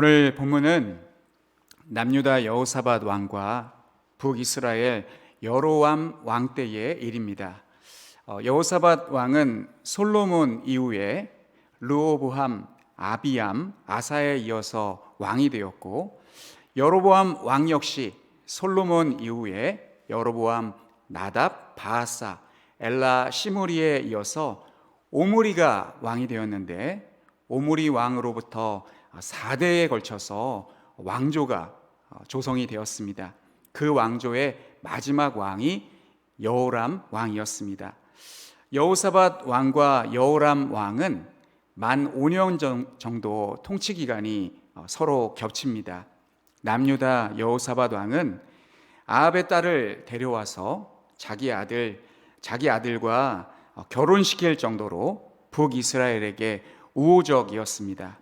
오늘 본문은 남유다 여호사밧 왕과 북이스라엘 여로암 왕 때의 일입니다. 여호사밧 왕은 솔로몬 이후에 르호보암, 아비암, 아사에 이어서 왕이 되었고, 여로보암 왕 역시 솔로몬 이후에 여로보암, 나답, 바아사, 엘라, 시므리에 이어서 오므리가 왕이 되었는데, 오므리 왕으로부터 4대에 걸쳐서 왕조가 조성이 되었습니다. 그 왕조의 마지막 왕이 여호람 왕이었습니다. 여호사밧 왕과 여호람 왕은 만 5년 정도 통치 기간이 서로 겹칩니다. 남유다 여호사밧 왕은 아합의 딸을 데려와서 자기 아들과 결혼시킬 정도로 북이스라엘에게 우호적이었습니다.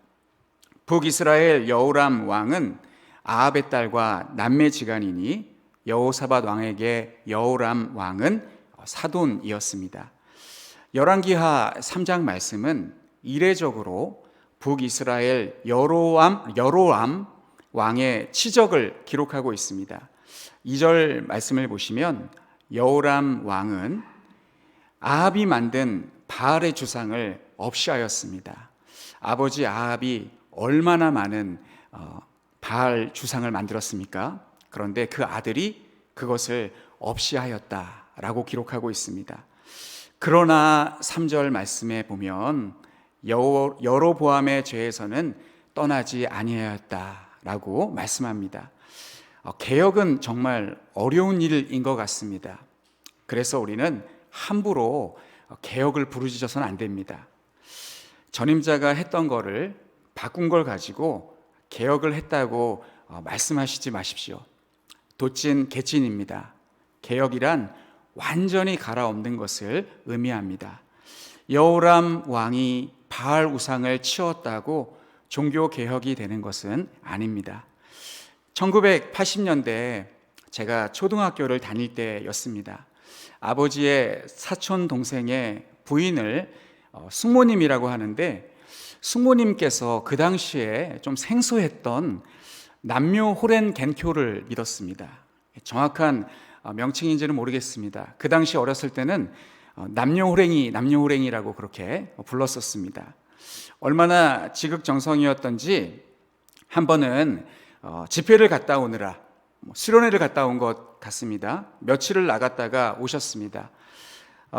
북이스라엘 여호람 왕은 아합의 딸과 남매지간이니 여호사밧 왕에게 여호람 왕은 사돈이었습니다. 열왕기하 3장 말씀은 이례적으로 북이스라엘 여로암 왕의 치적을 기록하고 있습니다. 2절 말씀을 보시면 여호람 왕은 아합이 만든 바알의 주상을 없이하였습니다. 아버지 아합이 얼마나 많은 바알 주상을 만들었습니까? 그런데 그 아들이 그것을 없이하였다라고 기록하고 있습니다. 그러나 3절 말씀에 보면 여로보암의 죄에서는 떠나지 아니하였다라고 말씀합니다. 개혁은 정말 어려운 일인 것 같습니다. 그래서 우리는 함부로 개혁을 부르짖어서는 안 됩니다. 전임자가 했던 거를 바꾼 걸 가지고 개혁을 했다고 말씀하시지 마십시오. 도찐 개찐입니다. 개혁이란 완전히 갈아엎는 것을 의미합니다. 여호람 왕이 바알 우상을 치웠다고 종교 개혁이 되는 것은 아닙니다. 1980년대 제가 초등학교를 다닐 때였습니다. 아버지의 사촌 동생의 부인을 숙모님이라고 하는데, 숙모님께서 그 당시에 좀 생소했던 남묘 호렌 겐교를 믿었습니다. 정확한 명칭인지는 모르겠습니다. 그 당시 어렸을 때는 남묘호랭이라고 그렇게 불렀었습니다. 얼마나 지극정성이었던지 한 번은 집회를 갔다 오느라 수련회를 갔다 온 것 같습니다. 며칠을 나갔다가 오셨습니다.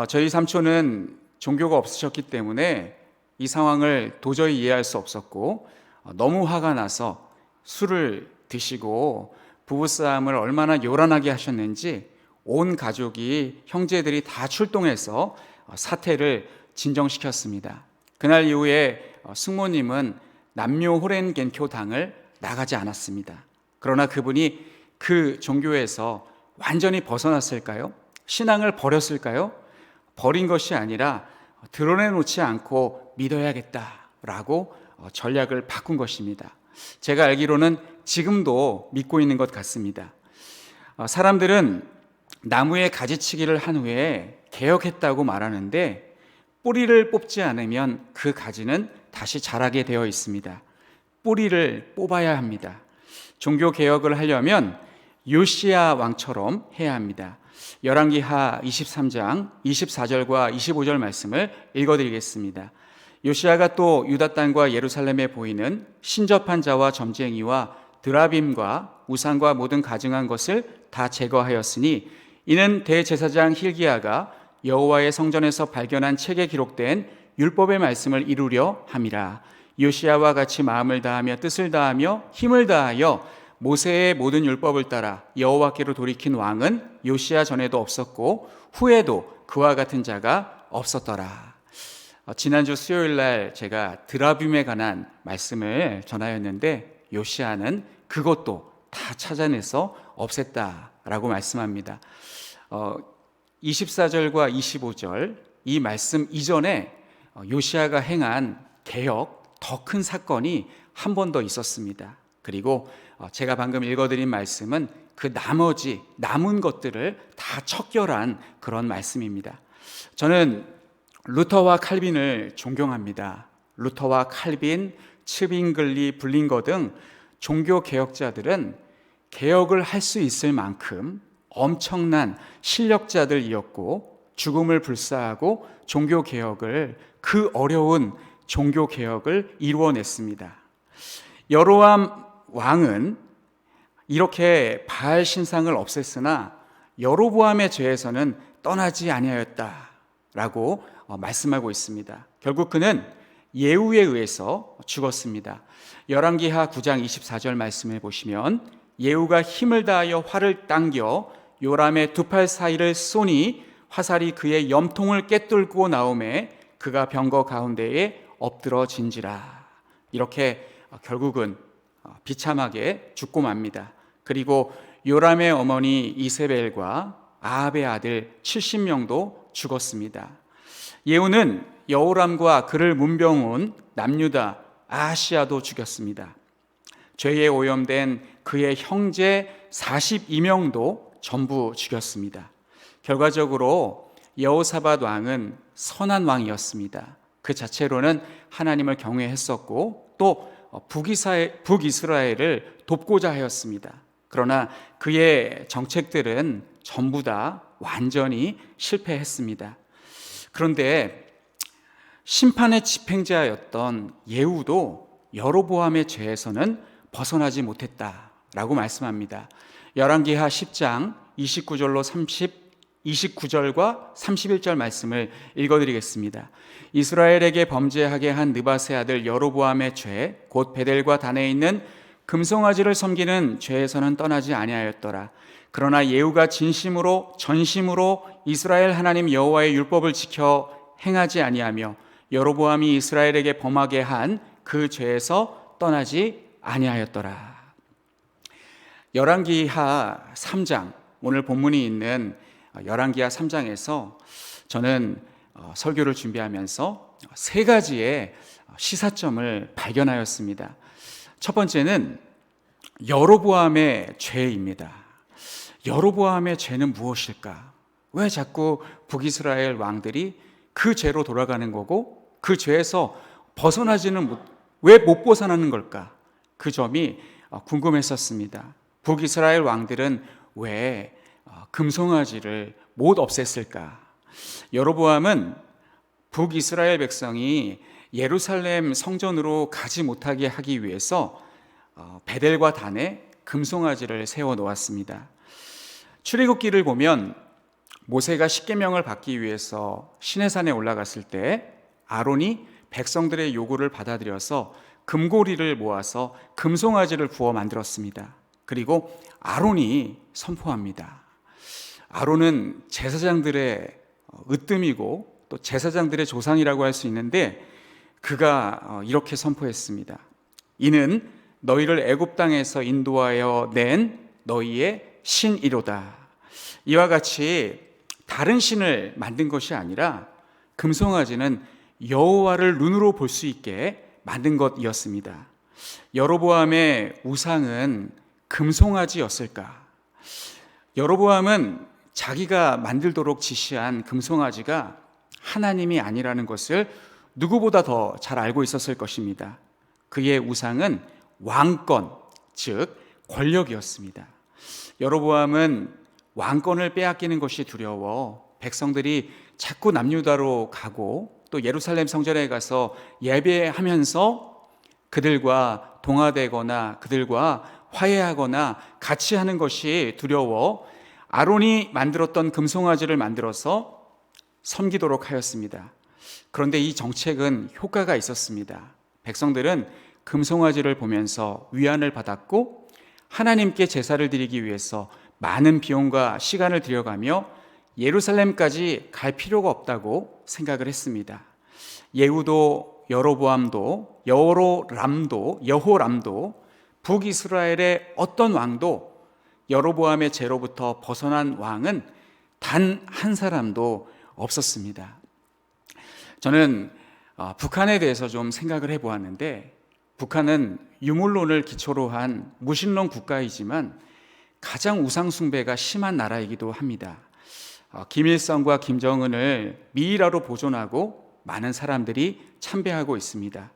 저희 삼촌은 종교가 없으셨기 때문에 이 상황을 도저히 이해할 수 없었고, 너무 화가 나서 술을 드시고 부부싸움을 얼마나 요란하게 하셨는지 온 가족이, 형제들이 다 출동해서 사태를 진정시켰습니다. 그날 이후에 숙모님은 남묘 호렌겐교당을 나가지 않았습니다. 그러나 그분이 그 종교에서 완전히 벗어났을까요? 신앙을 버렸을까요? 버린 것이 아니라 드러내놓지 않고 믿어야겠다라고 전략을 바꾼 것입니다. 제가 알기로는 지금도 믿고 있는 것 같습니다. 사람들은 나무에 가지치기를 한 후에 개혁했다고 말하는데, 뿌리를 뽑지 않으면 그 가지는 다시 자라게 되어 있습니다. 뿌리를 뽑아야 합니다. 종교 개혁을 하려면 요시야 왕처럼 해야 합니다. 열왕기하 23장 24절과 25절 말씀을 읽어드리겠습니다. 요시야가 또 유다 땅과 예루살렘에 보이는 신접한 자와 점쟁이와 드라빔과 우상과 모든 가증한 것을 다 제거하였으니, 이는 대제사장 힐기야가 여호와의 성전에서 발견한 책에 기록된 율법의 말씀을 이루려 함이라. 요시야와 같이 마음을 다하며 뜻을 다하며 힘을 다하여 모세의 모든 율법을 따라 여호와께로 돌이킨 왕은 요시야 전에도 없었고 후에도 그와 같은 자가 없었더라. 지난주 수요일 날 제가 드라빔에 관한 말씀을 전하였는데, 요시야는 그것도 다 찾아내서 없앴다라고 말씀합니다. 24절과 25절 이 말씀 이전에 요시야가 행한 개혁, 더 큰 사건이 한 번 더 있었습니다. 그리고 제가 방금 읽어드린 말씀은 그 나머지 남은 것들을 다 척결한 그런 말씀입니다. 저는 루터와 칼빈을 존경합니다. 루터와 칼빈, 츠빙글리, 블링거 등 종교 개혁자들은 개혁을 할 수 있을 만큼 엄청난 실력자들이었고 죽음을 불사하고 종교 개혁을, 그 어려운 종교 개혁을 이루어냈습니다. 여로암 왕은 이렇게 바알 신상을 없앴으나 여로보암의 죄에서는 떠나지 아니하였다라고 말씀하고 있습니다. 결국 그는 예후에 의해서 죽었습니다. 열왕기하 9장 24절 말씀을 보시면 예후가 힘을 다하여 활을 당겨 요람의 두 팔 사이를 쏘니 화살이 그의 염통을 꿰뚫고 나오매 그가 병거 가운데에 엎드러진지라. 이렇게 결국은 비참하게 죽고 맙니다. 그리고 요람의 어머니 이세벨과 아합의 아들 70명도 죽었습니다. 예후는 여호람과 그를 문병온 남유다 아하시야도 죽였습니다. 죄에 오염된 그의 형제 42명도 전부 죽였습니다. 결과적으로 여호사밧 왕은 선한 왕이었습니다. 그 자체로는 하나님을 경외했었고 또 북이스라엘을 돕고자 하였습니다. 그러나 그의 정책들은 전부 다 완전히 실패했습니다. 그런데 심판의 집행자였던 예후도 여로보암의 죄에서는 벗어나지 못했다라고 말씀합니다. 열왕기하 10장 29절과 31절 말씀을 읽어드리겠습니다. 이스라엘에게 범죄하게 한 느밧의 아들 여로보암의 죄, 곧 베델과 단에 있는 금송아지를 섬기는 죄에서는 떠나지 아니하였더라. 그러나 예후가 진심으로 전심으로 이스라엘 하나님 여호와의 율법을 지켜 행하지 아니하며 여로보암이 이스라엘에게 범하게 한 그 죄에서 떠나지 아니하였더라. 열왕기하 3장, 오늘 본문이 있는 열왕기하 3장에서 저는 설교를 준비하면서 세 가지의 시사점을 발견하였습니다. 첫 번째는 여로보암의 죄입니다. 여로보암의 죄는 무엇일까? 왜 자꾸 북이스라엘 왕들이 그 죄로 돌아가는 거고 그 죄에서 왜 못 벗어나는 걸까? 그 점이 궁금했었습니다. 북이스라엘 왕들은 왜 금송아지를 못 없앴을까? 여로보암은 북이스라엘 백성이 예루살렘 성전으로 가지 못하게 하기 위해서 베델과 단에 금송아지를 세워 놓았습니다. 출애굽기를 보면 모세가 십계명을 받기 위해서 시내산에 올라갔을 때 아론이 백성들의 요구를 받아들여서 금고리를 모아서 금송아지를 구워 만들었습니다. 그리고 아론이 선포합니다. 아론은 제사장들의 으뜸이고 또 제사장들의 조상이라고 할 수 있는데 그가 이렇게 선포했습니다. 이는 너희를 애굽 땅에서 인도하여 낸 너희의 신이로다. 이와 같이 다른 신을 만든 것이 아니라 금송아지는 여호와를 눈으로 볼 수 있게 만든 것이었습니다. 여로보암의 우상은 금송아지였을까? 여로보암은 자기가 만들도록 지시한 금송아지가 하나님이 아니라는 것을 누구보다 더 잘 알고 있었을 것입니다. 그의 우상은 왕권, 즉 권력이었습니다. 여로보암은 왕권을 빼앗기는 것이 두려워 백성들이 자꾸 남유다로 가고 또 예루살렘 성전에 가서 예배하면서 그들과 동화되거나 그들과 화해하거나 같이 하는 것이 두려워 아론이 만들었던 금송아지를 만들어서 섬기도록 하였습니다. 그런데 이 정책은 효과가 있었습니다. 백성들은 금송아지를 보면서 위안을 받았고 하나님께 제사를 드리기 위해서 많은 비용과 시간을 들여가며 예루살렘까지 갈 필요가 없다고 생각을 했습니다. 예후도 여로보암도 여호람도 북이스라엘의 어떤 왕도 여로보암의 죄로부터 벗어난 왕은 단 한 사람도 없었습니다. 저는 북한에 대해서 좀 생각을 해보았는데 북한은 유물론을 기초로 한 무신론 국가이지만 가장 우상숭배가 심한 나라이기도 합니다. 김일성과 김정은을 미이라로 보존하고 많은 사람들이 참배하고 있습니다.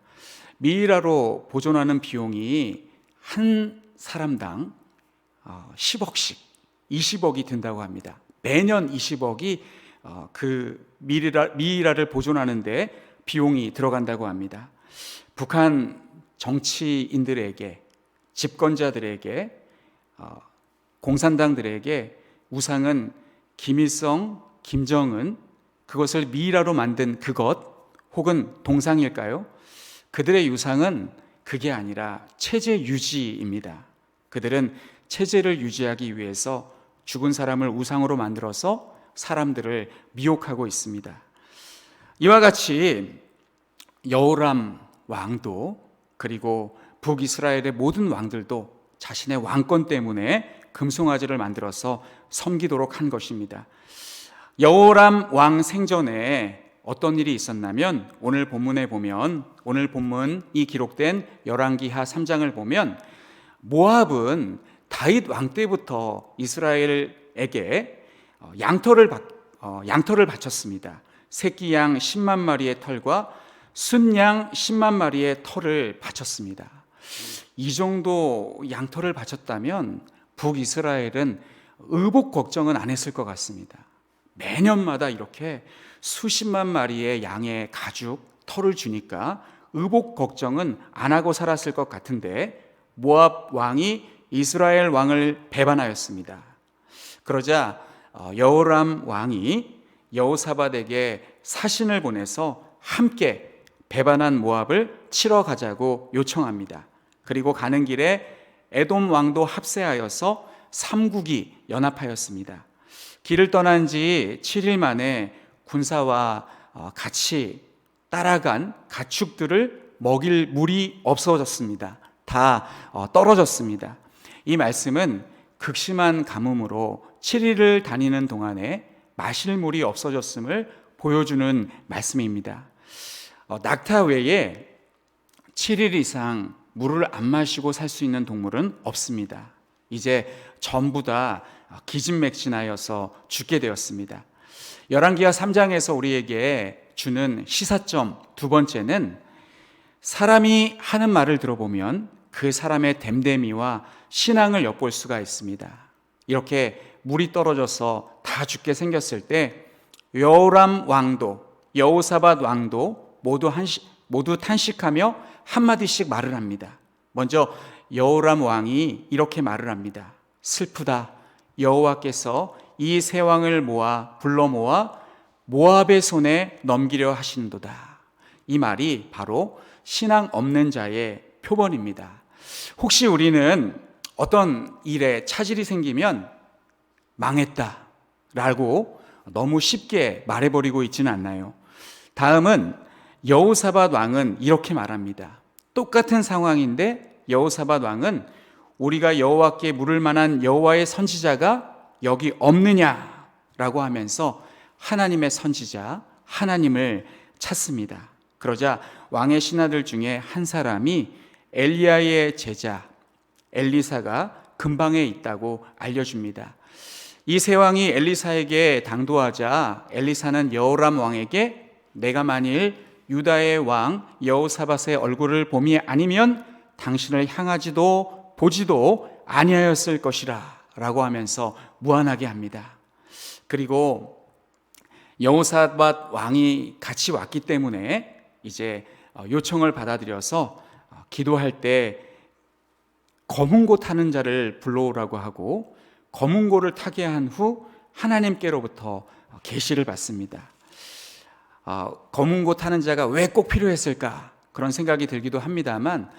미이라로 보존하는 비용이 한 사람당 10억씩 20억이 든다고 합니다. 매년 20억이 그 미이라를 보존하는데 비용이 들어간다고 합니다. 북한 정치인들에게, 집권자들에게, 공산당들에게 우상은 김일성, 김정은, 그것을 미이라로 만든 그것 혹은 동상일까요? 그들의 유상은 그게 아니라 체제 유지입니다. 그들은 체제를 유지하기 위해서 죽은 사람을 우상으로 만들어서 사람들을 미혹하고 있습니다. 이와 같이 여호람 왕도, 그리고 북이스라엘의 모든 왕들도 자신의 왕권 때문에 금송아지를 만들어서 섬기도록 한 것입니다. 여호람 왕 생전에 어떤 일이 있었냐면, 오늘 본문에 보면, 오늘 본문이 기록된 열왕기하 3장을 보면 모압은 다윗 왕 때부터 이스라엘에게 양털을 바쳤습니다. 새끼 양 10만 마리의 털과 순양 10만 마리의 털을 바쳤습니다. 이 정도 양털을 바쳤다면 북이스라엘은 의복 걱정은 안 했을 것 같습니다. 매년마다 이렇게 수십만 마리의 양의 가죽, 털을 주니까 의복 걱정은 안 하고 살았을 것 같은데, 모압 왕이 이스라엘 왕을 배반하였습니다. 그러자 여호람 왕이 여호사밧에게 사신을 보내서 함께 배반한 모압을 치러 가자고 요청합니다. 그리고 가는 길에 에돔 왕도 합세하여서 삼국이 연합하였습니다. 길을 떠난 지 7일 만에 군사와 같이 따라간 가축들을 먹일 물이 없어졌습니다. 다 떨어졌습니다. 이 말씀은 극심한 가뭄으로 7일을 다니는 동안에 마실 물이 없어졌음을 보여주는 말씀입니다. 낙타 외에 7일 이상 물을 안 마시고 살 수 있는 동물은 없습니다. 이제 전부 다 기진맥진하여서 죽게 되었습니다. 열왕기하 3장에서 우리에게 주는 시사점 두 번째는, 사람이 하는 말을 들어보면 그 사람의 됨됨이와 신앙을 엿볼 수가 있습니다. 이렇게 물이 떨어져서 다 죽게 생겼을 때 여호람 왕도, 여호사밧 왕도 모두 탄식하며 한마디씩 말을 합니다. 먼저 여호람 왕이 이렇게 말을 합니다. 슬프다. 여호와께서 이 세 왕을 불러 모아 모압의 손에 넘기려 하신도다. 이 말이 바로 신앙 없는 자의 표본입니다. 혹시 우리는 어떤 일에 차질이 생기면 망했다 라고 너무 쉽게 말해버리고 있지는 않나요? 다음은 여호사밧 왕은 이렇게 말합니다. 똑같은 상황인데 여호사밧 왕은 우리가 여호와께 물을 만한 여호와의 선지자가 여기 없느냐라고 하면서 하나님의 선지자, 하나님을 찾습니다. 그러자 왕의 신하들 중에 한 사람이 엘리야의 제자 엘리사가 근방에 있다고 알려줍니다. 이 세 왕이 엘리사에게 당도하자 엘리사는 여호람 왕에게 내가 만일 유다의 왕 여호사밧의 얼굴을 봄이 아니면 당신을 향하지도 보지도 아니하였을 것이라 라고 하면서 무안하게 합니다. 그리고 여호사밧 왕이 같이 왔기 때문에 이제 요청을 받아들여서 기도할 때 검은고 타는 자를 불러오라고 하고 검은고를 타게 한 후 하나님께로부터 계시를 받습니다. 검은고 타는 자가 왜 꼭 필요했을까? 그런 생각이 들기도 합니다만,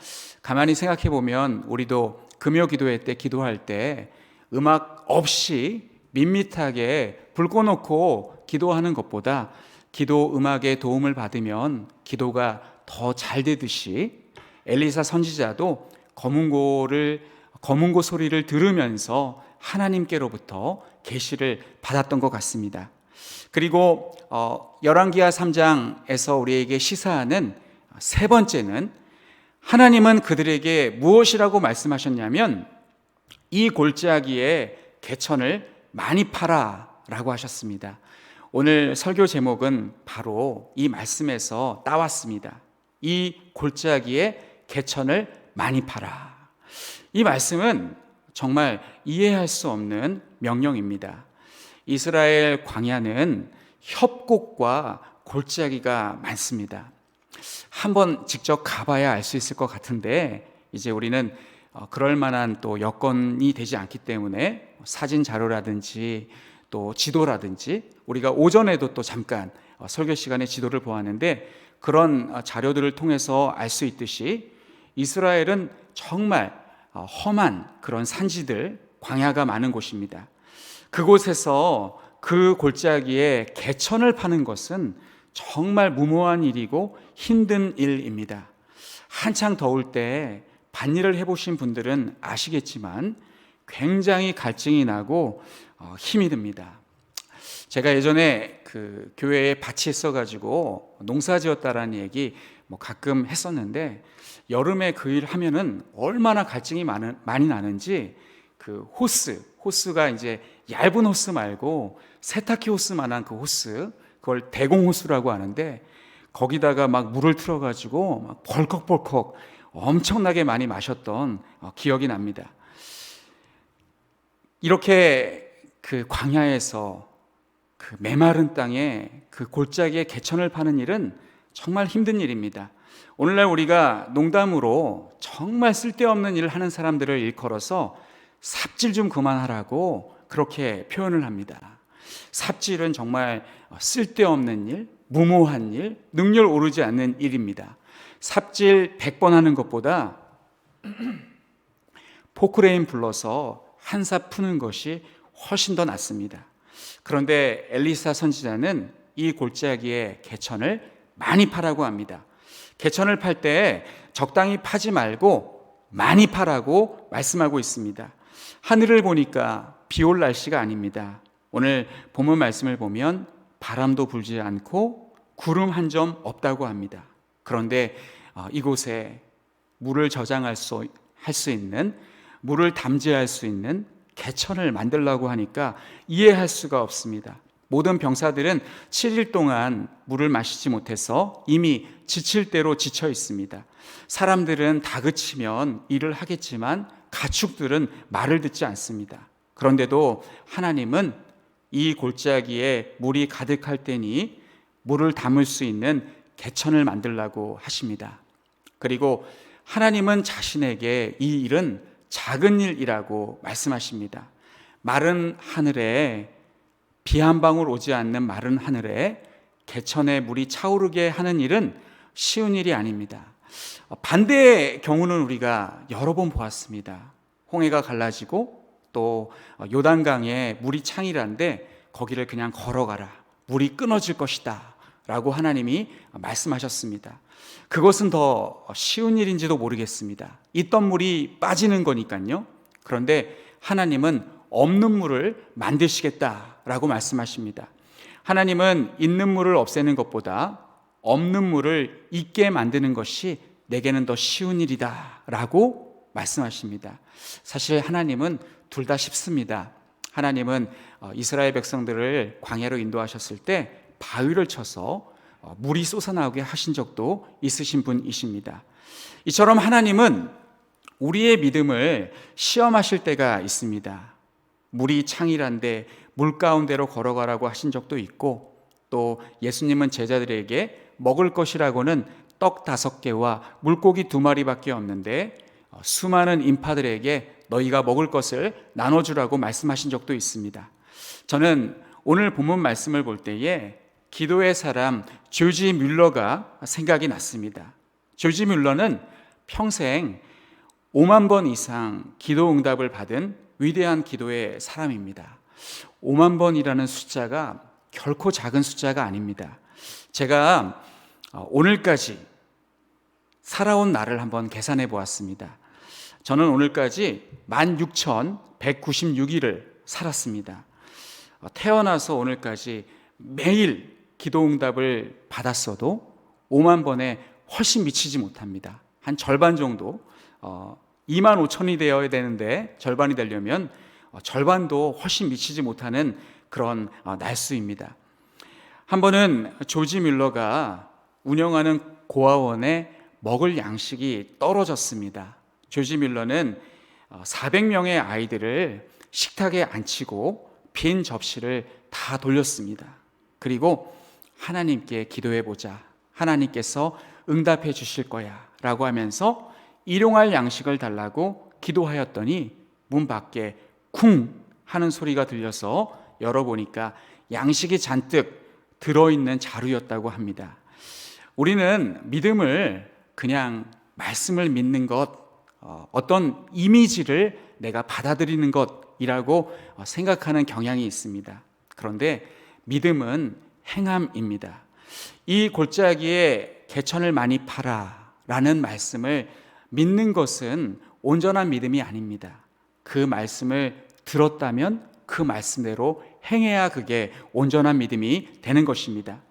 가만히 생각해 보면 우리도 금요 기도회 때 기도할 때 음악 없이 밋밋하게 불 꺼놓고 기도하는 것보다 기도 음악의 도움을 받으면 기도가 더 잘 되듯이 엘리사 선지자도 검은고 소리를 들으면서 하나님께로부터 계시를 받았던 것 같습니다. 그리고 열왕기하 3장에서 우리에게 시사하는 세 번째는, 하나님은 그들에게 무엇이라고 말씀하셨냐면 이 골짜기에 개천을 많이 팔아 라고 하셨습니다. 오늘 설교 제목은 바로 이 말씀에서 따왔습니다. 이 골짜기에 개천을 많이 팔아. 이 말씀은 정말 이해할 수 없는 명령입니다. 이스라엘 광야는 협곡과 골짜기가 많습니다. 한번 직접 가봐야 알 수 있을 것 같은데 이제 우리는 그럴 만한 또 여건이 되지 않기 때문에 사진 자료라든지 또 지도라든지 우리가 오전에도 또 잠깐 설교 시간에 지도를 보았는데 그런 자료들을 통해서 알 수 있듯이 이스라엘은 정말 험한 그런 산지들, 광야가 많은 곳입니다. 그곳에서 그 골짜기에 개천을 파는 것은 정말 무모한 일이고 힘든 일입니다. 한창 더울 때 밭일을 해보신 분들은 아시겠지만 굉장히 갈증이 나고 힘이 듭니다. 제가 예전에 그 교회에 밭이 있어가지고 농사 지었다라는 얘기 가끔 했었는데 여름에 그 일 하면은 얼마나 갈증이 많이 나는지 그 호스가 이제 얇은 호스 말고 세탁기 호스만한 그 호스, 그걸 대공 호스라고 하는데 거기다가 막 물을 틀어가지고 막 벌컥벌컥 엄청나게 많이 마셨던 기억이 납니다. 이렇게 그 광야에서 그 메마른 땅에 그 골짜기에 개천을 파는 일은 정말 힘든 일입니다. 오늘날 우리가 농담으로 정말 쓸데없는 일을 하는 사람들을 일컬어서 삽질 좀 그만하라고 그렇게 표현을 합니다. 삽질은 정말 쓸데없는 일, 무모한 일, 능률 오르지 않는 일입니다. 삽질 100번 하는 것보다 포크레인 불러서 한 삽 푸는 것이 훨씬 더 낫습니다. 그런데 엘리사 선지자는 이 골짜기에 개천을 많이 파라고 합니다. 개천을 팔 때 적당히 파지 말고 많이 파라고 말씀하고 있습니다. 하늘을 보니까 비 올 날씨가 아닙니다. 오늘 본문 말씀을 보면 바람도 불지 않고 구름 한 점 없다고 합니다. 그런데 이곳에 물을 저장할 수 있는, 물을 담재할 수 있는 개천을 만들려고 하니까 이해할 수가 없습니다. 모든 병사들은 7일 동안 물을 마시지 못해서 이미 지칠 대로 지쳐 있습니다. 사람들은 다그치면 일을 하겠지만 가축들은 말을 듣지 않습니다. 그런데도 하나님은 이 골짜기에 물이 가득할 때니 물을 담을 수 있는 개천을 만들라고 하십니다. 그리고 하나님은 자신에게 이 일은 작은 일이라고 말씀하십니다. 마른 하늘에 비 한 방울 오지 않는 마른 하늘에 개천에 물이 차오르게 하는 일은 쉬운 일이 아닙니다. 반대의 경우는 우리가 여러 번 보았습니다. 홍해가 갈라지고 또 요단강에 물이 창이란데 거기를 그냥 걸어가라, 물이 끊어질 것이다 라고 하나님이 말씀하셨습니다. 그것은 더 쉬운 일인지도 모르겠습니다. 있던 물이 빠지는 거니까요. 그런데 하나님은 없는 물을 만드시겠다라고 말씀하십니다. 하나님은 있는 물을 없애는 것보다 없는 물을 있게 만드는 것이 내게는 더 쉬운 일이다라고 말씀하십니다. 사실 하나님은 둘 다 쉽습니다. 하나님은 이스라엘 백성들을 광야로 인도하셨을 때 바위를 쳐서 물이 솟아나오게 하신 적도 있으신 분이십니다. 이처럼 하나님은 우리의 믿음을 시험하실 때가 있습니다. 물이 창이란데 물 가운데로 걸어가라고 하신 적도 있고, 또 예수님은 제자들에게 먹을 것이라고는 떡 5개와 물고기 2마리밖에 없는데 수많은 인파들에게 너희가 먹을 것을 나눠주라고 말씀하신 적도 있습니다. 저는 오늘 본문 말씀을 볼 때에 기도의 사람 조지 뮬러가 생각이 났습니다. 조지 뮬러는 평생 5만 번 이상 기도 응답을 받은 위대한 기도의 사람입니다. 5만 번이라는 숫자가 결코 작은 숫자가 아닙니다. 제가 오늘까지 살아온 날을 한번 계산해 보았습니다. 저는 오늘까지 16,196일을 살았습니다. 태어나서 오늘까지 매일 기도응답을 받았어도 5만 번에 훨씬 미치지 못합니다. 한 절반 정도, 2만 5천이 되어야 되는데 절반이 되려면 절반도 훨씬 미치지 못하는 그런 날수입니다. 한 번은 조지 뮬러가 운영하는 고아원에 먹을 양식이 떨어졌습니다. 조지 밀러는 400명의 아이들을 식탁에 앉히고 빈 접시를 다 돌렸습니다. 그리고 하나님께 기도해보자, 하나님께서 응답해 주실 거야 라고 하면서 일용할 양식을 달라고 기도하였더니 문 밖에 쿵 하는 소리가 들려서 열어보니까 양식이 잔뜩 들어있는 자루였다고 합니다. 우리는 믿음을 그냥 말씀을 믿는 것, 어떤 이미지를 내가 받아들이는 것이라고 생각하는 경향이 있습니다. 그런데 믿음은 행함입니다. 이 골짜기에 개천을 많이 파라 라는 말씀을 믿는 것은 온전한 믿음이 아닙니다. 그 말씀을 들었다면 그 말씀대로 행해야 그게 온전한 믿음이 되는 것입니다.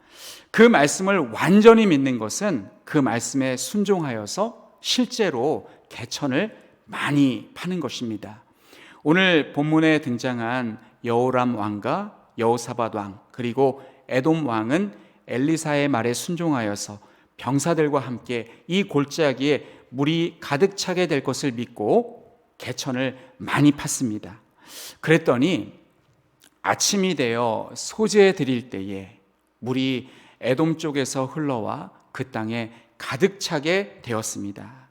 그 말씀을 완전히 믿는 것은 그 말씀에 순종하여서 실제로 개천을 많이 파는 것입니다. 오늘 본문에 등장한 여호람 왕과 여호사밧 왕 그리고 에돔 왕은 엘리사의 말에 순종하여서 병사들과 함께 이 골짜기에 물이 가득 차게 될 것을 믿고 개천을 많이 팠습니다. 그랬더니 아침이 되어 소재 드릴 때에 물이 에돔 쪽에서 흘러와 그 땅에 가득 차게 되었습니다.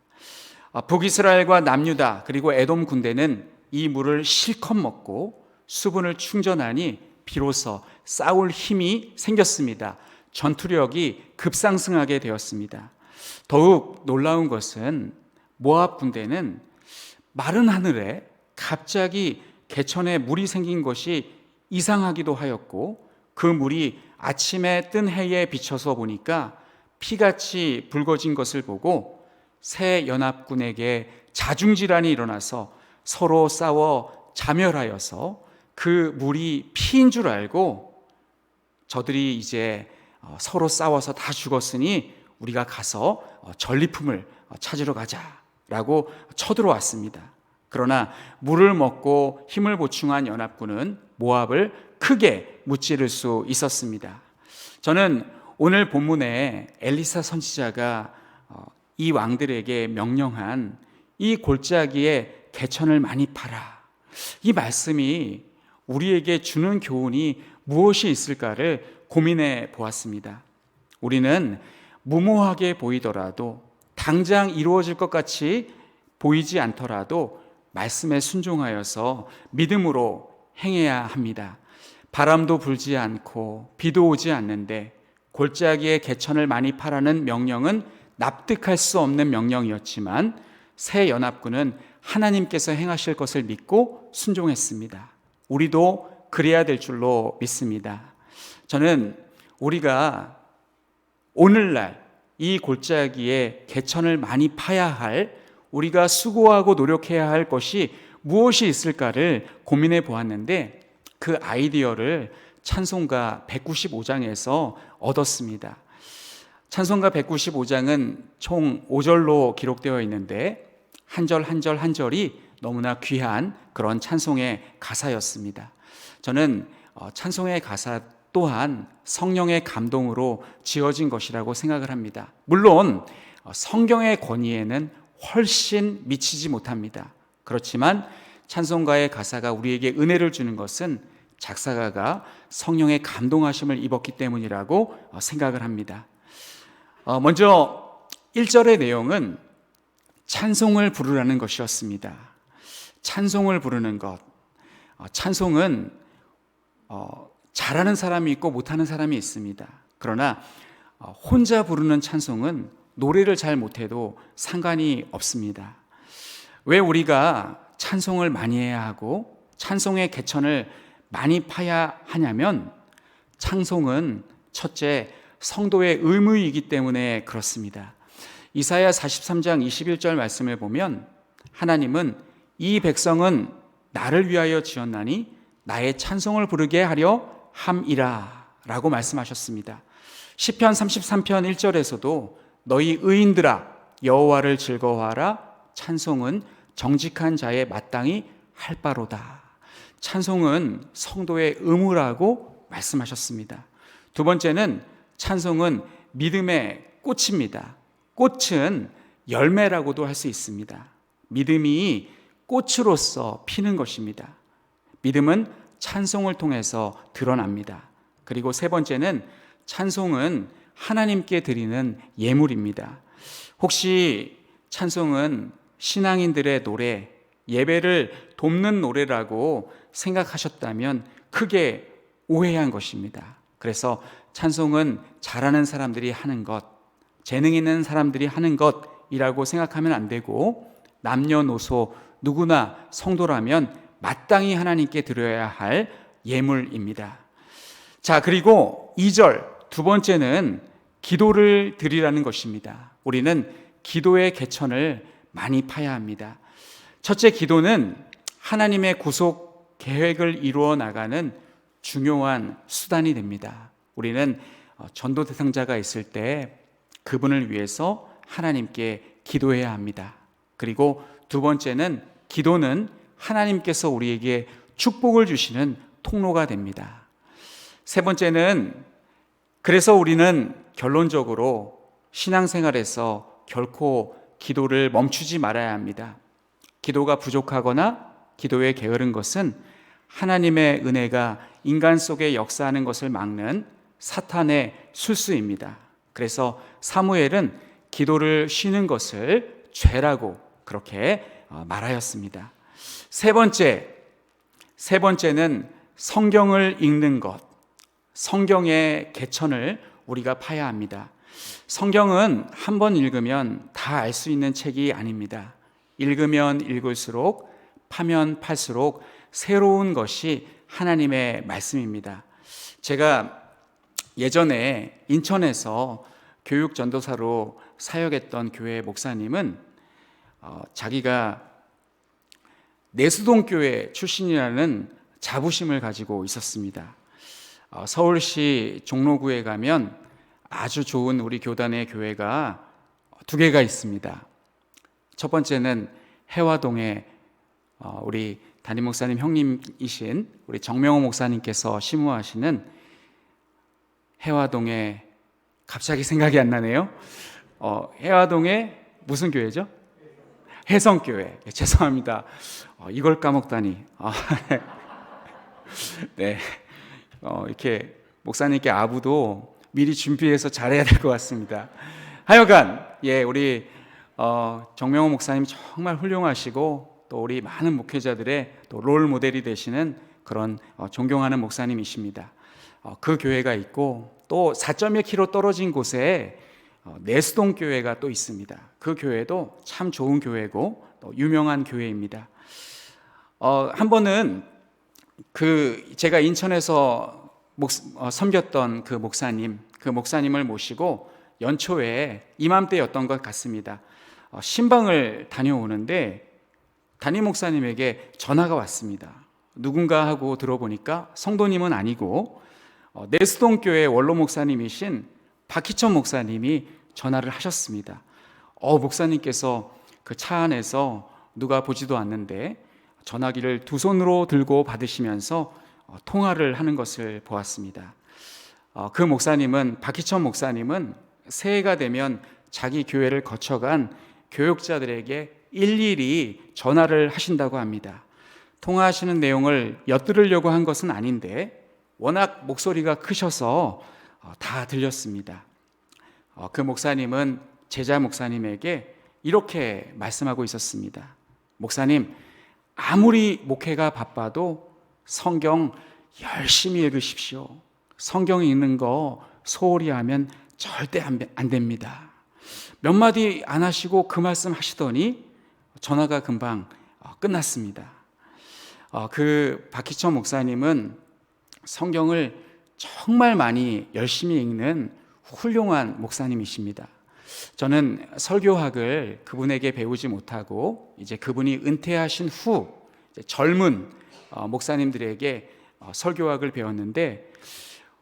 북이스라엘과 남유다 그리고 에돔 군대는 이 물을 실컷 먹고 수분을 충전하니 비로소 싸울 힘이 생겼습니다. 전투력이 급상승하게 되었습니다. 더욱 놀라운 것은 모압 군대는 마른 하늘에 갑자기 개천에 물이 생긴 것이 이상하기도 하였고 그 물이 아침에 뜬 해에 비춰서 보니까 피같이 붉어진 것을 보고 새 연합군에게 자중질환이 일어나서 서로 싸워 자멸하여서 그 물이 피인 줄 알고 저들이 이제 서로 싸워서 다 죽었으니 우리가 가서 전리품을 찾으러 가자라고 쳐들어왔습니다. 그러나 물을 먹고 힘을 보충한 연합군은 모압을 크게 무찌를 수 있었습니다. 저는 오늘 본문에 엘리사 선지자가 이 왕들에게 명령한 이 골짜기에 개천을 많이 파라, 이 말씀이 우리에게 주는 교훈이 무엇이 있을까를 고민해 보았습니다. 우리는 무모하게 보이더라도 당장 이루어질 것 같이 보이지 않더라도 말씀에 순종하여서 믿음으로 행해야 합니다. 바람도 불지 않고 비도 오지 않는데 골짜기에 개천을 많이 파라는 명령은 납득할 수 없는 명령이었지만 새 연합군은 하나님께서 행하실 것을 믿고 순종했습니다. 우리도 그래야 될 줄로 믿습니다. 저는 우리가 오늘날 이 골짜기에 개천을 많이 파야 할, 우리가 수고하고 노력해야 할 것이 무엇이 있을까를 고민해 보았는데 그 아이디어를 찬송가 195장에서 얻었습니다. 찬송가 195장은 총 5절로 기록되어 있는데 한 절 한 절 한 절이 너무나 귀한 그런 찬송의 가사였습니다. 저는 찬송의 가사 또한 성령의 감동으로 지어진 것이라고 생각을 합니다. 물론 성경의 권위에는 훨씬 미치지 못합니다. 그렇지만 찬송가의 가사가 우리에게 은혜를 주는 것은 작사가가 성령의 감동하심을 입었기 때문이라고 생각을 합니다. 먼저 1절의 내용은 찬송을 부르라는 것이었습니다. 찬송을 부르는 것. 찬송은 잘하는 사람이 있고 못하는 사람이 있습니다. 그러나 혼자 부르는 찬송은 노래를 잘 못해도 상관이 없습니다. 왜 우리가 찬송을 많이 해야 하고 찬송의 개천을 많이 파야 하냐면 찬송은 첫째 성도의 의무이기 때문에 그렇습니다. 이사야 43장 21절 말씀을 보면 하나님은 이 백성은 나를 위하여 지었나니 나의 찬송을 부르게 하려 함이라 라고 말씀하셨습니다. 시편 33편 1절에서도 너희 의인들아 여호와를 즐거워하라, 찬송은 정직한 자의 마땅히 할 바로다. 찬송은 성도의 의무라고 말씀하셨습니다. 두 번째는 찬송은 믿음의 꽃입니다. 꽃은 열매라고도 할 수 있습니다. 믿음이 꽃으로서 피는 것입니다. 믿음은 찬송을 통해서 드러납니다. 그리고 세 번째는 찬송은 하나님께 드리는 예물입니다. 혹시 찬송은 신앙인들의 노래, 예배를 돕는 노래라고 생각하셨다면 크게 오해한 것입니다. 그래서 찬송은 잘하는 사람들이 하는 것, 재능 있는 사람들이 하는 것이라고 생각하면 안 되고, 남녀노소 누구나 성도라면 마땅히 하나님께 드려야 할 예물입니다. 자, 그리고 2절 두 번째는 기도를 드리라는 것입니다. 우리는 기도의 개천을 많이 파야 합니다. 첫째, 기도는 하나님의 구속 계획을 이루어 나가는 중요한 수단이 됩니다. 우리는 전도 대상자가 있을 때 그분을 위해서 하나님께 기도해야 합니다. 그리고 두 번째는 기도는 하나님께서 우리에게 축복을 주시는 통로가 됩니다. 세 번째는 그래서 우리는 결론적으로 신앙생활에서 결코 기도를 멈추지 말아야 합니다. 기도가 부족하거나 기도에 게으른 것은 하나님의 은혜가 인간 속에 역사하는 것을 막는 사탄의 술수입니다. 그래서 사무엘은 기도를 쉬는 것을 죄라고 그렇게 말하였습니다. 세 번째는 성경을 읽는 것, 성경의 개천을 우리가 파야 합니다. 성경은 한 번 읽으면 다 알 수 있는 책이 아닙니다. 읽으면 읽을수록, 파면 팔수록 새로운 것이 하나님의 말씀입니다. 제가 예전에 인천에서 교육 전도사로 사역했던 교회 목사님은 자기가 내수동교회 출신이라는 자부심을 가지고 있었습니다. 서울시 종로구에 가면 아주 좋은 우리 교단의 교회가 두 개가 있습니다. 첫 번째는 해화동에 우리 담임 목사님 형님이신 우리 정명호 목사님께서 심우하시는 해화동에, 갑자기 생각이 안 나네요. 해화동에 무슨 교회죠? 해성교회. 죄송합니다. 이걸 까먹다니. 네. 이렇게 목사님께 아부도 미리 준비해서 잘해야 될 것 같습니다. 하여간 우리 정명호 목사님 정말 훌륭하시고 또 우리 많은 목회자들의 또 롤 모델이 되시는 그런 존경하는 목사님이십니다. 그 교회가 있고 또 4.1km 떨어진 곳에 내수동 교회가 또 있습니다. 그 교회도 참 좋은 교회고 또 유명한 교회입니다. 한 번은 제가 인천에서 섬겼던 그 목사님을 모시고 연초에 이맘때였던 것 같습니다. 신방을 다녀오는데 담임 목사님에게 전화가 왔습니다. 누군가 하고 들어보니까 성도님은 아니고 내수동교회 원로 목사님이신 박희천 목사님이 전화를 하셨습니다. 목사님께서 그 차 안에서 누가 보지도 않는데 전화기를 두 손으로 들고 받으시면서 통화를 하는 것을 보았습니다. 그 목사님은, 박희천 목사님은 새해가 되면 자기 교회를 거쳐간 교육자들에게 일일이 전화를 하신다고 합니다. 통화하시는 내용을 엿들으려고 한 것은 아닌데 워낙 목소리가 크셔서 다 들렸습니다. 그 목사님은 제자 목사님에게 이렇게 말씀하고 있었습니다. 목사님, 아무리 목회가 바빠도 성경 열심히 읽으십시오. 성경 읽는 거 소홀히 하면 절대 안 됩니다. 몇 마디 안 하시고 그 말씀 하시더니 전화가 금방 끝났습니다. 그 박희천 목사님은 성경을 정말 많이 열심히 읽는 훌륭한 목사님이십니다. 저는 설교학을 그분에게 배우지 못하고 이제 그분이 은퇴하신 후 젊은 목사님들에게 설교학을 배웠는데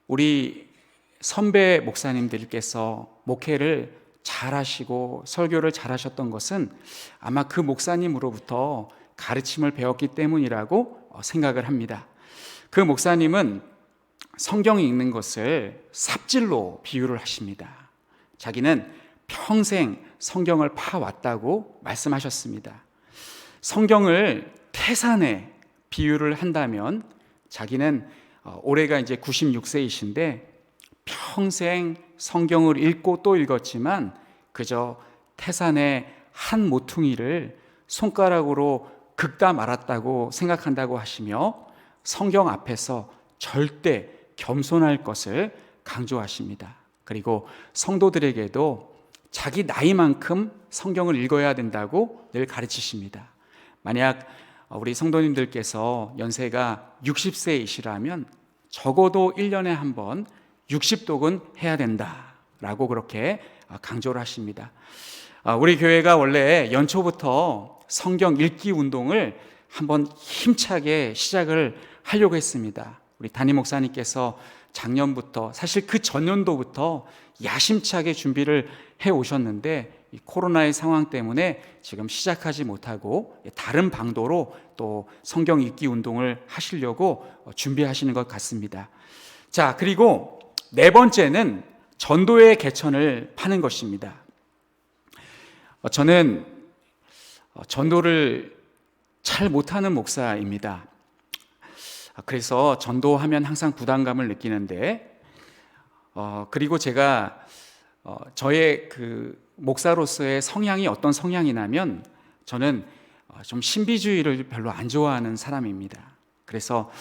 우리 선배 목사님들께서 목회를 잘하시고 설교를 잘하셨던 것은 아마 그 목사님으로부터 가르침을 배웠기 때문이라고 생각을 합니다. 그 목사님은 성경 읽는 것을 삽질로 비유를 하십니다. 자기는 평생 성경을 파왔다고 말씀하셨습니다. 성경을 태산에 비유를 한다면 자기는 올해가 이제 96세이신데 평생 성경을 읽고 또 읽었지만 그저 태산의 한 모퉁이를 손가락으로 긁다 말았다고 생각한다고 하시며 성경 앞에서 절대 겸손할 것을 강조하십니다. 그리고 성도들에게도 자기 나이만큼 성경을 읽어야 된다고 늘 가르치십니다. 만약 우리 성도님들께서 연세가 60세이시라면 적어도 1년에 한 번 60독은 해야 된다라고 그렇게 강조를 하십니다. 우리 교회가 원래 연초부터 성경 읽기 운동을 한번 힘차게 시작을 하려고 했습니다. 우리 담임 목사님께서 작년부터, 사실 그 전년도부터 야심차게 준비를 해 오셨는데 이 코로나의 상황 때문에 지금 시작하지 못하고 다른 방도로 또 성경 읽기 운동을 하시려고 준비하시는 것 같습니다. 자, 그리고 네 번째는 전도의 개천을 파는 것입니다. 저는 전도를 잘 못하는 목사입니다. 그래서 전도하면 항상 부담감을 느끼는데, 그리고 제가 저의 그 목사로서의 성향이 어떤 성향이냐면 저는 좀 신비주의를 별로 안 좋아하는 사람입니다. 그래서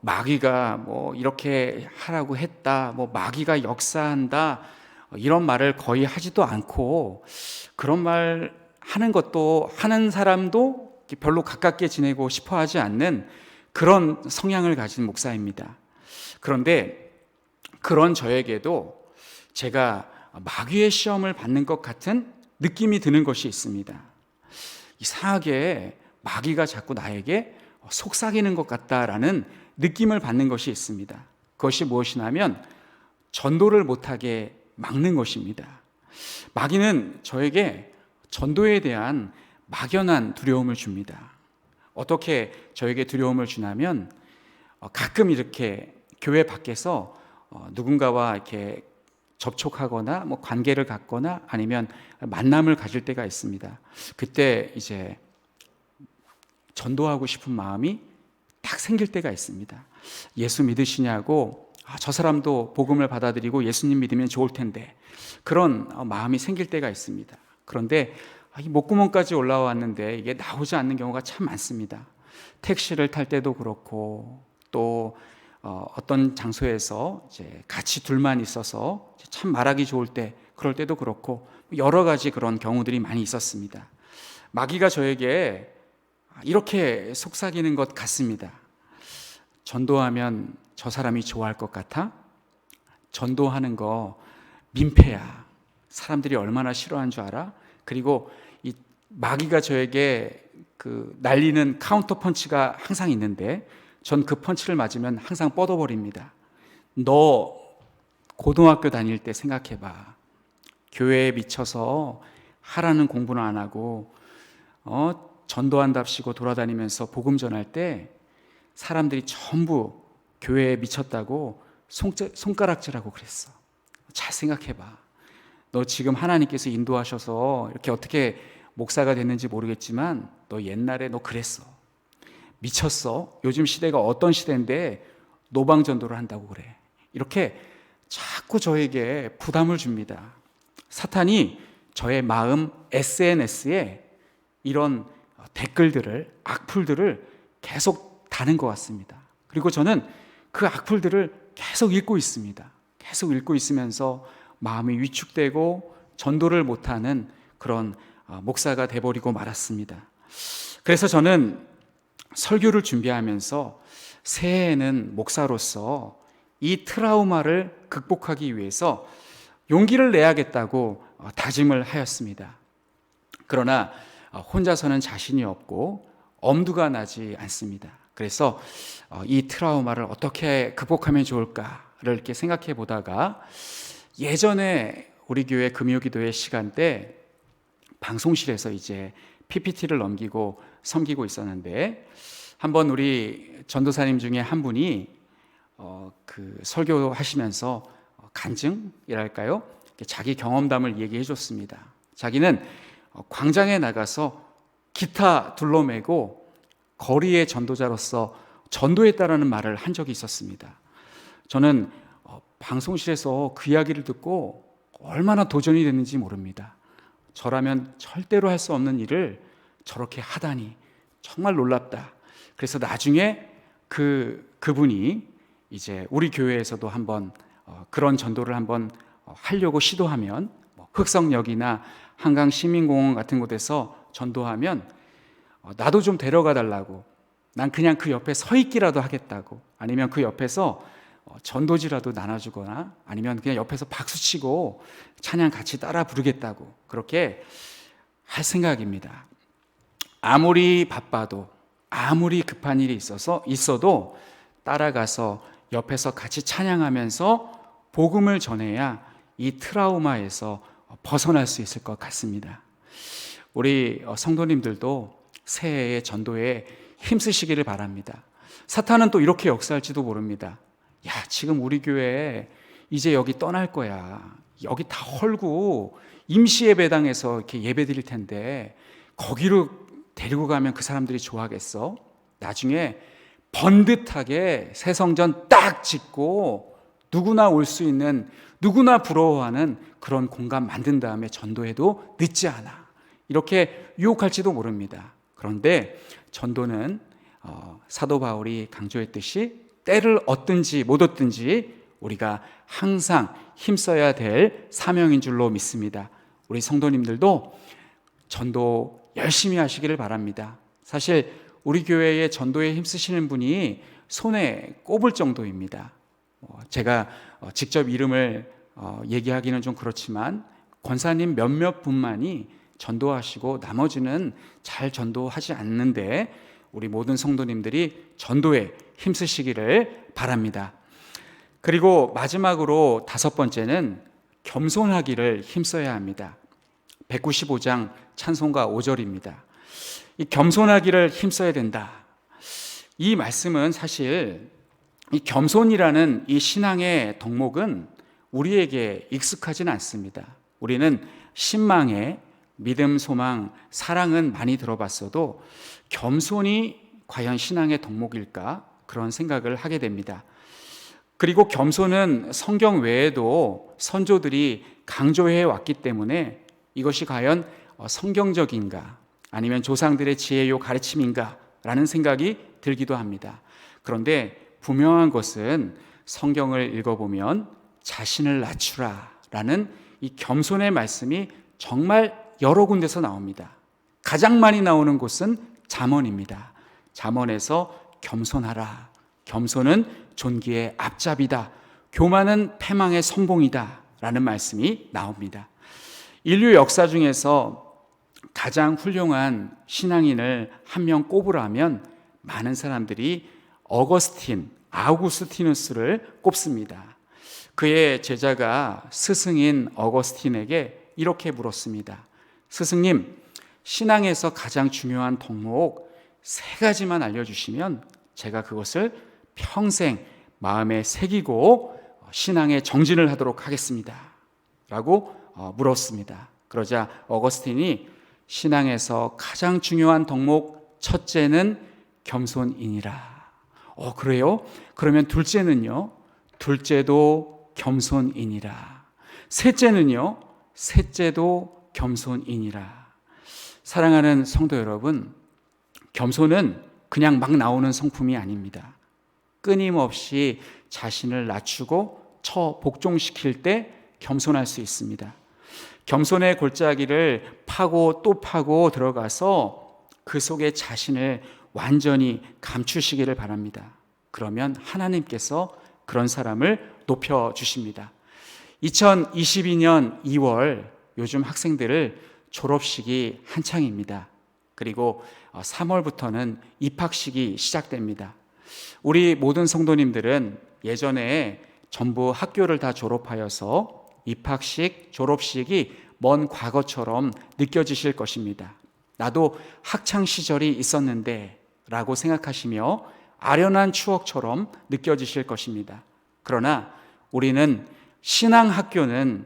마귀가 뭐 이렇게 하라고 했다, 뭐 마귀가 역사한다, 이런 말을 거의 하지도 않고, 그런 말 하는 것도 하는 사람도 별로 가깝게 지내고 싶어 하지 않는 그런 성향을 가진 목사입니다. 그런데 그런 저에게도 제가 마귀의 시험을 받는 것 같은 느낌이 드는 것이 있습니다. 이상하게 마귀가 자꾸 나에게 속삭이는 것 같다라는 느낌을 받는 것이 있습니다. 그것이 무엇이냐면 전도를 못하게 막는 것입니다. 마귀는 저에게 전도에 대한 막연한 두려움을 줍니다. 어떻게 저에게 두려움을 주냐면 가끔 이렇게 교회 밖에서 누군가와 이렇게 접촉하거나 뭐 관계를 갖거나 아니면 만남을 가질 때가 있습니다. 그때 이제 전도하고 싶은 마음이 딱 생길 때가 있습니다. 예수 믿으시냐고, 저 사람도 복음을 받아들이고 예수님 믿으면 좋을 텐데, 그런 마음이 생길 때가 있습니다. 그런데 이 목구멍까지 올라왔는데 이게 나오지 않는 경우가 참 많습니다. 택시를 탈 때도 그렇고, 또 어떤 장소에서 이제 같이 둘만 있어서 참 말하기 좋을 때, 그럴 때도 그렇고, 여러 가지 그런 경우들이 많이 있었습니다. 마귀가 저에게 이렇게 속삭이는 것 같습니다. 전도하면 저 사람이 좋아할 것 같아? 전도하는 거 민폐야. 사람들이 얼마나 싫어하는 줄 알아? 그리고 이 마귀가 저에게 그 날리는 카운터 펀치가 항상 있는데, 전 그 펀치를 맞으면 항상 뻗어버립니다. 너 고등학교 다닐 때 생각해봐. 교회에 미쳐서 하라는 공부는 안 하고 전도한답시고 돌아다니면서 복음 전할 때 사람들이 전부 교회에 미쳤다고 손가락질하고 그랬어. 잘 생각해봐. 너 지금 하나님께서 인도하셔서 이렇게 어떻게 목사가 됐는지 모르겠지만 너 옛날에 너 그랬어. 미쳤어. 요즘 시대가 어떤 시대인데 노방전도를 한다고 그래. 이렇게 자꾸 저에게 부담을 줍니다. 사탄이 저의 마음 SNS에 이런 댓글들을, 악플들을 계속 다는 것 같습니다. 그리고 저는 그 악플들을 계속 읽고 있습니다. 계속 읽고 있으면서 마음이 위축되고 전도를 못하는 그런 목사가 돼버리고 말았습니다. 그래서 저는 설교를 준비하면서 새해에는 목사로서 이 트라우마를 극복하기 위해서 용기를 내야겠다고 다짐을 하였습니다. 그러나 혼자서는 자신이 없고 엄두가 나지 않습니다. 그래서 이 트라우마를 어떻게 극복하면 좋을까를 이렇게 생각해 보다가, 예전에 우리 교회 금요기도회 시간 때 방송실에서 이제 PPT를 넘기고 섬기고 있었는데, 한번 우리 전도사님 중에 한 분이 그 설교하시면서 간증이랄까요? 자기 경험담을 얘기해 줬습니다. 자기는 광장에 나가서 기타 둘러매고 거리의 전도자로서 전도했다라는 말을 한 적이 있었습니다. 저는 방송실에서 그 이야기를 듣고 얼마나 도전이 됐는지 모릅니다. 저라면 절대로 할 수 없는 일을 저렇게 하다니 정말 놀랍다. 그래서 나중에 그분이 이제 우리 교회에서도 한번 그런 전도를 한번 하려고 시도하면 흑성역이나 한강 시민공원 같은 곳에서 전도하면 나도 좀 데려가 달라고, 난 그냥 그 옆에 서 있기라도 하겠다고, 아니면 그 옆에서 전도지라도 나눠주거나 아니면 그냥 옆에서 박수치고 찬양 같이 따라 부르겠다고 그렇게 할 생각입니다. 아무리 바빠도 아무리 급한 일이 있어도 따라가서 옆에서 같이 찬양하면서 복음을 전해야 이 트라우마에서 벗어날 수 있을 것 같습니다. 우리 성도님들도 새해에 전도에 힘쓰시기를 바랍니다. 사탄은 또 이렇게 역사할지도 모릅니다. 야, 지금 우리 교회 이제 여기 떠날 거야. 여기 다 헐고 임시예배당에서 이렇게 예배 드릴 텐데 거기로 데리고 가면 그 사람들이 좋아하겠어? 나중에 번듯하게 새 성전 딱 짓고 누구나 올 수 있는, 누구나 부러워하는 그런 공간 만든 다음에 전도해도 늦지 않아. 이렇게 유혹할지도 모릅니다. 그런데 전도는 사도 바울이 강조했듯이 때를 얻든지 못 얻든지 우리가 항상 힘써야 될 사명인 줄로 믿습니다. 우리 성도님들도 전도 열심히 하시기를 바랍니다. 사실 우리 교회에 전도에 힘쓰시는 분이 손에 꼽을 정도입니다. 제가 직접 이름을 얘기하기는 좀 그렇지만 권사님 몇몇 분만이 전도하시고 나머지는 잘 전도하지 않는데 우리 모든 성도님들이 전도에 힘쓰시기를 바랍니다. 그리고 마지막으로 5번째는 겸손하기를 힘써야 합니다. 195장 찬송가 5절입니다. 이 겸손하기를 힘써야 된다. 이 말씀은 사실 이 겸손이라는 이 신앙의 덕목은 우리에게 익숙하지는 않습니다. 우리는 신망에 믿음, 소망, 사랑은 많이 들어봤어도 겸손이 과연 신앙의 덕목일까? 그런 생각을 하게 됩니다. 그리고 겸손은 성경 외에도 선조들이 강조해 왔기 때문에 이것이 과연 성경적인가? 아니면 조상들의 지혜요 가르침인가? 라는 생각이 들기도 합니다. 그런데 분명한 것은 성경을 읽어보면 자신을 낮추라 라는 이 겸손의 말씀이 정말 여러 군데서 나옵니다. 가장 많이 나오는 곳은 잠언입니다. 잠언에서 겸손하라. 겸손은 존귀의 앞잡이다. 교만은 패망의 선봉이다. 라는 말씀이 나옵니다. 인류 역사 중에서 가장 훌륭한 신앙인을 한 명 꼽으라면 많은 사람들이 아우구스티누스를 꼽습니다. 그의 제자가 스승인 어거스틴에게 이렇게 물었습니다. 스승님, 신앙에서 가장 중요한 덕목 3가지만 알려주시면 제가 그것을 평생 마음에 새기고 신앙에 정진을 하도록 하겠습니다. 라고 물었습니다. 그러자 어거스틴이 신앙에서 가장 중요한 덕목 첫째는 겸손이니라. 그래요? 그러면 둘째는요? 둘째도 겸손이니라. 셋째는요? 셋째도 겸손이니라. 사랑하는 성도 여러분, 겸손은 그냥 막 나오는 성품이 아닙니다. 끊임없이 자신을 낮추고 복종시킬 때 겸손할 수 있습니다. 겸손의 골짜기를 파고 또 파고 들어가서 그 속에 자신을 완전히 감추시기를 바랍니다. 그러면 하나님께서 그런 사람을 높여주십니다. 2022년 2월 요즘 학생들을 졸업식이 한창입니다. 그리고 3월부터는 입학식이 시작됩니다. 우리 모든 성도님들은 예전에 전부 학교를 다 졸업하여서 입학식, 졸업식이 먼 과거처럼 느껴지실 것입니다. 나도 학창 시절이 있었는데 라고 생각하시며 아련한 추억처럼 느껴지실 것입니다. 그러나 우리는 신앙학교는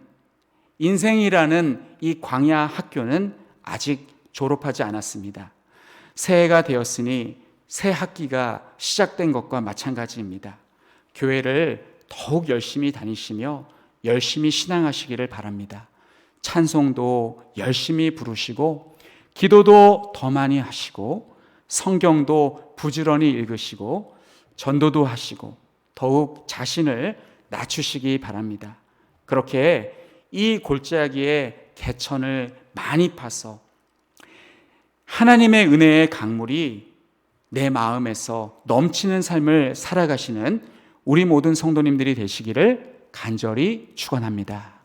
인생이라는 이 광야 학교는 아직 졸업하지 않았습니다. 새해가 되었으니 새 학기가 시작된 것과 마찬가지입니다. 교회를 더욱 열심히 다니시며 열심히 신앙하시기를 바랍니다. 찬송도 열심히 부르시고 기도도 더 많이 하시고 성경도 부지런히 읽으시고 전도도 하시고 더욱 자신을 낮추시기 바랍니다. 그렇게 이 골짜기에 개천을 많이 파서 하나님의 은혜의 강물이 내 마음에서 넘치는 삶을 살아가시는 우리 모든 성도님들이 되시기를 간절히 축원합니다.